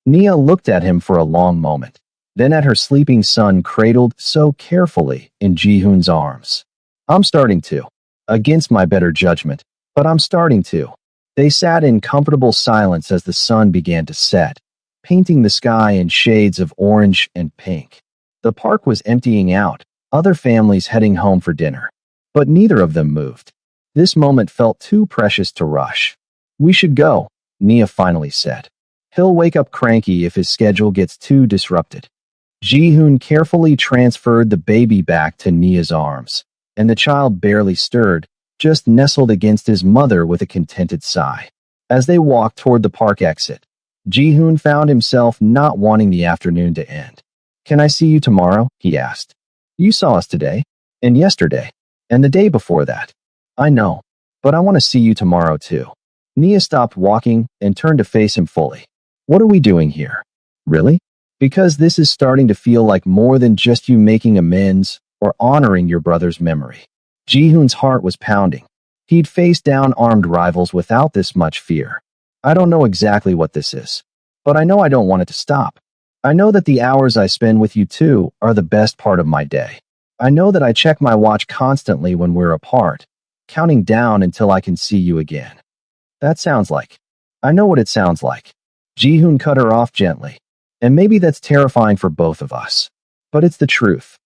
Nia looked at him for a long moment, then at her sleeping son cradled so carefully in Ji-hoon's arms. I'm starting to. Against my better judgment, but I'm starting to. They sat in comfortable silence as the sun began to set, painting the sky in shades of orange and pink. The park was emptying out, other families heading home for dinner. But neither of them moved. This moment felt too precious to rush. We should go, Nia finally said. He'll wake up cranky if his schedule gets too disrupted. Ji-hoon carefully transferred the baby back to Nia's arms, and the child barely stirred, just nestled against his mother with a contented sigh. As they walked toward the park exit, Ji-hoon found himself not wanting the afternoon to end. Can I see you tomorrow? He asked. You saw us today, and yesterday, and the day before that. I know, but I want to see you tomorrow too. Nia stopped walking and turned to face him fully. What are we doing here? Really? Because this is starting to feel like more than just you making amends or honoring your brother's memory. Ji-hoon's heart was pounding. He'd faced down armed rivals without this much fear. I don't know exactly what this is, but I know I don't want it to stop. I know that the hours I spend with you two are the best part of my day. I know that I check my watch constantly when we're apart, counting down until I can see you again. That sounds like. I know what it sounds like. Ji-hoon cut her off gently. And maybe that's terrifying for both of us. But it's the truth.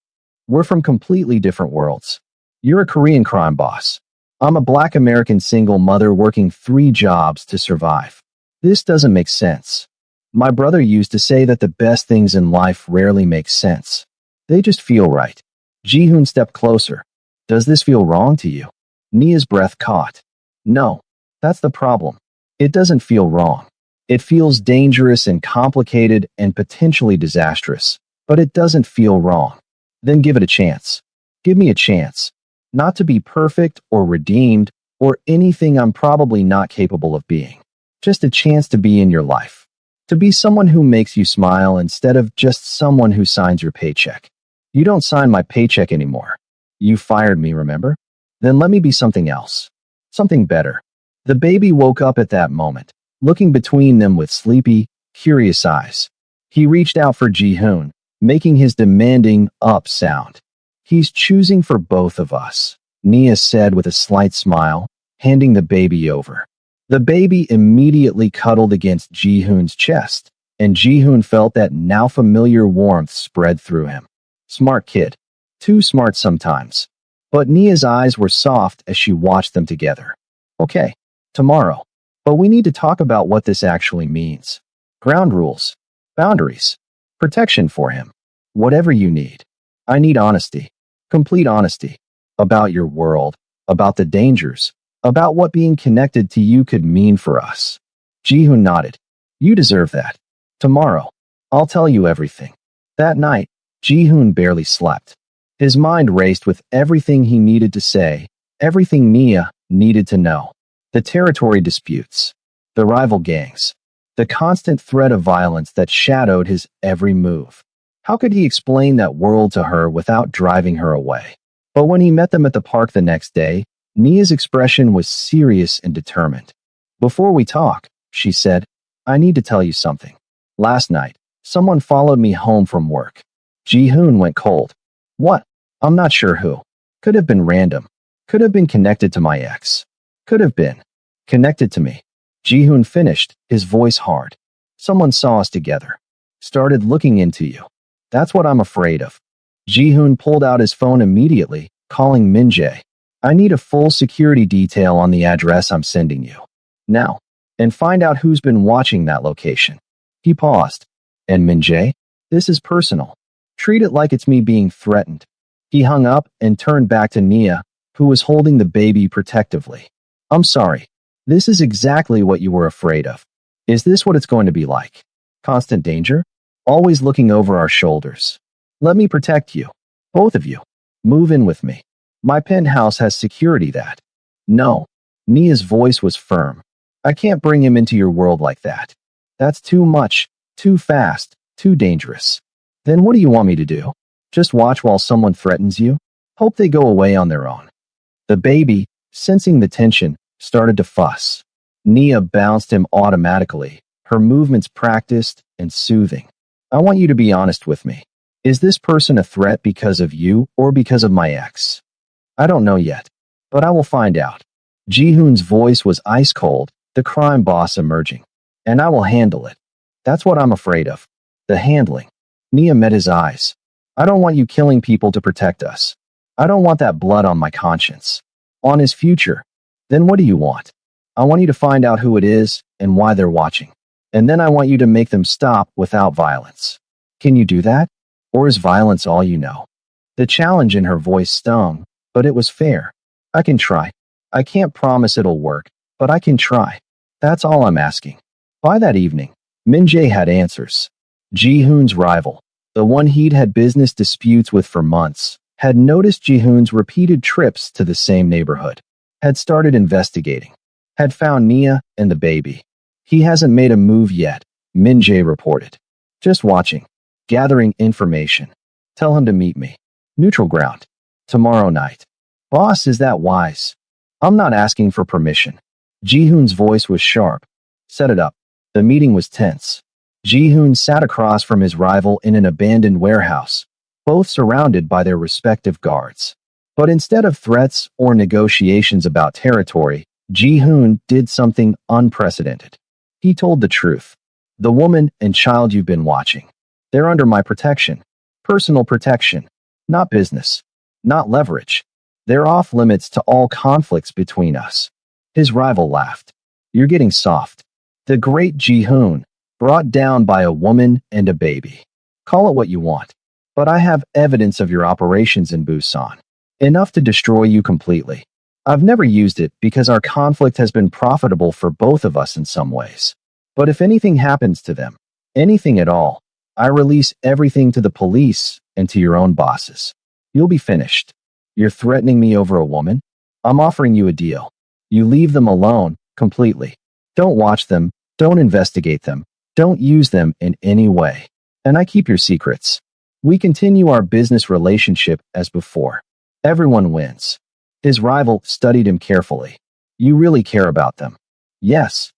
We're from completely different worlds. You're a Korean crime boss. I'm a Black American single mother working 3 jobs to survive. This doesn't make sense. My brother used to say that the best things in life rarely make sense. They just feel right. Ji-hoon stepped closer. Does this feel wrong to you? Nia's breath caught. No, that's the problem. It doesn't feel wrong. It feels dangerous and complicated and potentially disastrous, but it doesn't feel wrong. Then give it a chance. Give me a chance. Not to be perfect or redeemed or anything I'm probably not capable of being. Just a chance to be in your life. To be someone who makes you smile instead of just someone who signs your paycheck. You don't sign my paycheck anymore. You fired me, remember? Then let me be something else. Something better. The baby woke up at that moment, looking between them with sleepy, curious eyes. He reached out for Ji-hoon, making his demanding up sound. He's choosing for both of us, Nia said with a slight smile, handing the baby over. The baby immediately cuddled against Ji-hoon's chest, and Ji-hoon felt that now familiar warmth spread through him. Smart kid. Too smart sometimes. But Nia's eyes were soft as she watched them together. Okay, tomorrow. But we need to talk about what this actually means. Ground rules. Boundaries. Protection for him. Whatever you need. I need honesty. Complete honesty. About your world. About the dangers. About what being connected to you could mean for us. Ji-hoon nodded. You deserve that. Tomorrow. I'll tell you everything. That night, Ji-hoon barely slept. His mind raced with everything he needed to say, everything Nia needed to know. The territory disputes, the rival gangs, the constant threat of violence that shadowed his every move. How could he explain that world to her without driving her away? But when he met them at the park the next day, Nia's expression was serious and determined. Before we talk, she said, I need to tell you something. Last night, someone followed me home from work. Ji-hoon went cold. What? I'm not sure who. Could have been random. Could have been connected to my ex. Could have been. Connected to me. Jihoon finished, his voice hard. Someone saw us together. Started looking into you. That's what I'm afraid of. Jihoon pulled out his phone immediately, calling Minjae. I need a full security detail on the address I'm sending you. Now. And find out who's been watching that location. He paused. And Minjae? This is personal. Treat it like it's me being threatened. He hung up and turned back to Nia, who was holding the baby protectively. I'm sorry. This is exactly what you were afraid of. Is this what it's going to be like? Constant danger? Always looking over our shoulders. Let me protect you. Both of you. Move in with me. My penthouse has security that. No. Nia's voice was firm. I can't bring him into your world like that. That's too much, too fast, too dangerous. Then what do you want me to do? Just watch while someone threatens you? Hope they go away on their own. The baby, sensing the tension, started to fuss. Nia bounced him automatically, her movements practiced and soothing. I want you to be honest with me. Is this person a threat because of you or because of my ex? I don't know yet, but I will find out. Jihoon's voice was ice cold, the crime boss emerging. And I will handle it. That's what I'm afraid of. The handling. Nia met his eyes. I don't want you killing people to protect us. I don't want that blood on my conscience. On his future. Then what do you want? I want you to find out who it is and why they're watching. And then I want you to make them stop without violence. Can you do that? Or is violence all you know? The challenge in her voice stung, but it was fair. I can try. I can't promise it'll work, but I can try. That's all I'm asking. By that evening, Minjae had answers. Jihoon's rival, the one he'd had business disputes with for months, had noticed Jihoon's repeated trips to the same neighborhood, had started investigating, had found Nia and the baby. He hasn't made a move yet, Minjae reported. Just watching, gathering information. Tell him to meet me. Neutral ground. Tomorrow night. Boss, is that wise? I'm not asking for permission. Jihoon's voice was sharp. Set it up. The meeting was tense. Jihoon sat across from his rival in an abandoned warehouse, both surrounded by their respective guards. But instead of threats or negotiations about territory, Jihoon did something unprecedented. He told the truth. The woman and child you've been watching. They're under my protection. Personal protection. Not business. Not leverage. They're off limits to all conflicts between us. His rival laughed. You're getting soft. The great Jihoon, brought down by a woman and a baby. Call it what you want. But I have evidence of your operations in Busan. Enough to destroy you completely. I've never used it because our conflict has been profitable for both of us in some ways. But if anything happens to them, anything at all, I release everything to the police and to your own bosses. You'll be finished. You're threatening me over a woman? I'm offering you a deal. You leave them alone, completely. Don't watch them, don't investigate them, don't use them in any way. And I keep your secrets. We continue our business relationship as before. Everyone wins. His rival studied him carefully. You really care about them. Yes.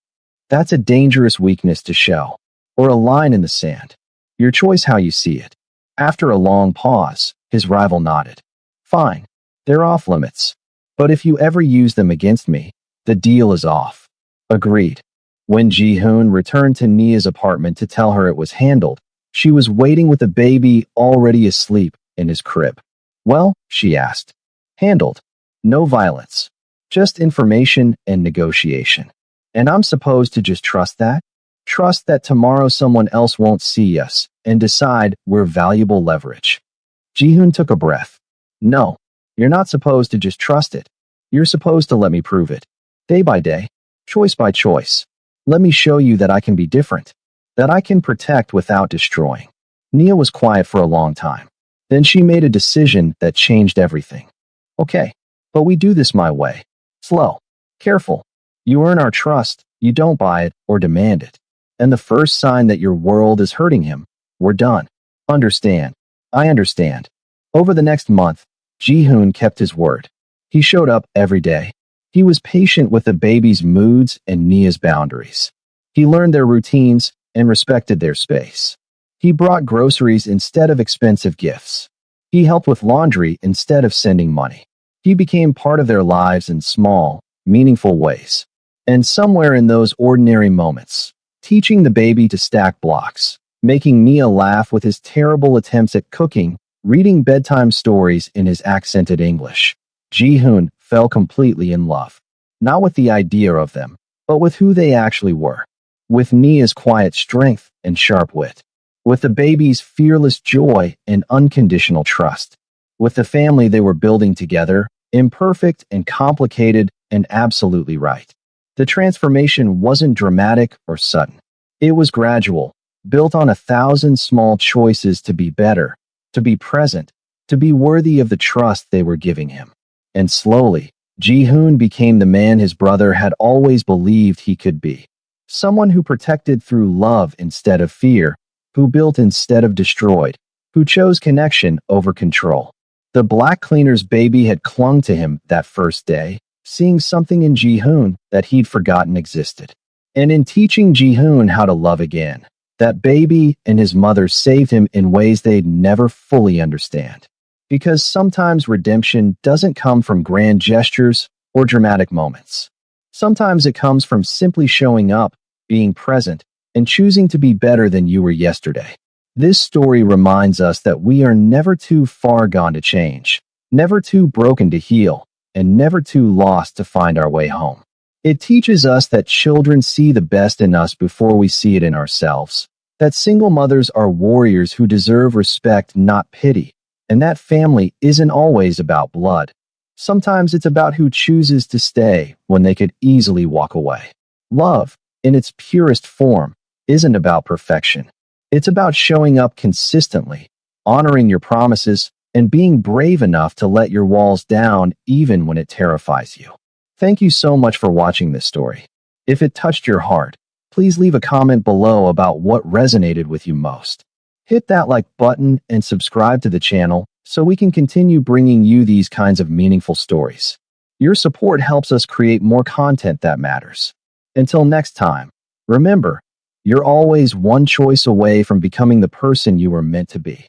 That's a dangerous weakness to show. Or a line in the sand. Your choice how you see it. After a long pause, his rival nodded. Fine. They're off limits. But if you ever use them against me, the deal is off. Agreed. When Jihoon returned to Nia's apartment to tell her it was handled, she was waiting with the baby already asleep in his crib. Well, she asked. Handled. No violence. Just information and negotiation. And I'm supposed to just trust that? Trust that tomorrow someone else won't see us and decide we're valuable leverage. Jihoon took a breath. No, you're not supposed to just trust it. You're supposed to let me prove it. Day by day, choice by choice. Let me show you that I can be different. That I can protect without destroying. Nia was quiet for a long time. Then she made a decision that changed everything. Okay, but we do this my way. Slow. Careful. You earn our trust, you don't buy it or demand it. And the first sign that your world is hurting him, we're done. Understand. I understand. Over the next month, Jihoon kept his word. He showed up every day. He was patient with the baby's moods and Nia's boundaries. He learned their routines and respected their space. He brought groceries instead of expensive gifts. He helped with laundry instead of sending money. He became part of their lives in small, meaningful ways. And somewhere in those ordinary moments, teaching the baby to stack blocks, making Mia laugh with his terrible attempts at cooking, reading bedtime stories in his accented English, Ji-hoon fell completely in love. Not with the idea of them, but with who they actually were. With Mia's quiet strength and sharp wit. With the baby's fearless joy and unconditional trust. With the family they were building together, imperfect and complicated and absolutely right. The transformation wasn't dramatic or sudden. It was gradual, built on 1,000 small choices to be better, to be present, to be worthy of the trust they were giving him. And slowly, Ji-hoon became the man his brother had always believed he could be. Someone who protected through love instead of fear, who built instead of destroyed, who chose connection over control. The black cleaner's baby had clung to him that first day, seeing something in Ji-hoon that he'd forgotten existed. And in teaching Ji-hoon how to love again, that baby and his mother saved him in ways they'd never fully understand. Because sometimes redemption doesn't come from grand gestures or dramatic moments. Sometimes it comes from simply showing up, being present, and choosing to be better than you were yesterday. This story reminds us that we are never too far gone to change, never too broken to heal, and never too lost to find our way home. It teaches us that children see the best in us before we see it in ourselves, that single mothers are warriors who deserve respect, not pity, and that family isn't always about blood. Sometimes it's about who chooses to stay when they could easily walk away. Love, in its purest form, isn't about perfection. It's about showing up consistently, honoring your promises, and being brave enough to let your walls down even when it terrifies you. Thank you so much for watching this story. If it touched your heart, please leave a comment below about what resonated with you most. Hit that like button and subscribe to the channel so we can continue bringing you these kinds of meaningful stories. Your support helps us create more content that matters. Until next time, remember, you're always one choice away from becoming the person you were meant to be.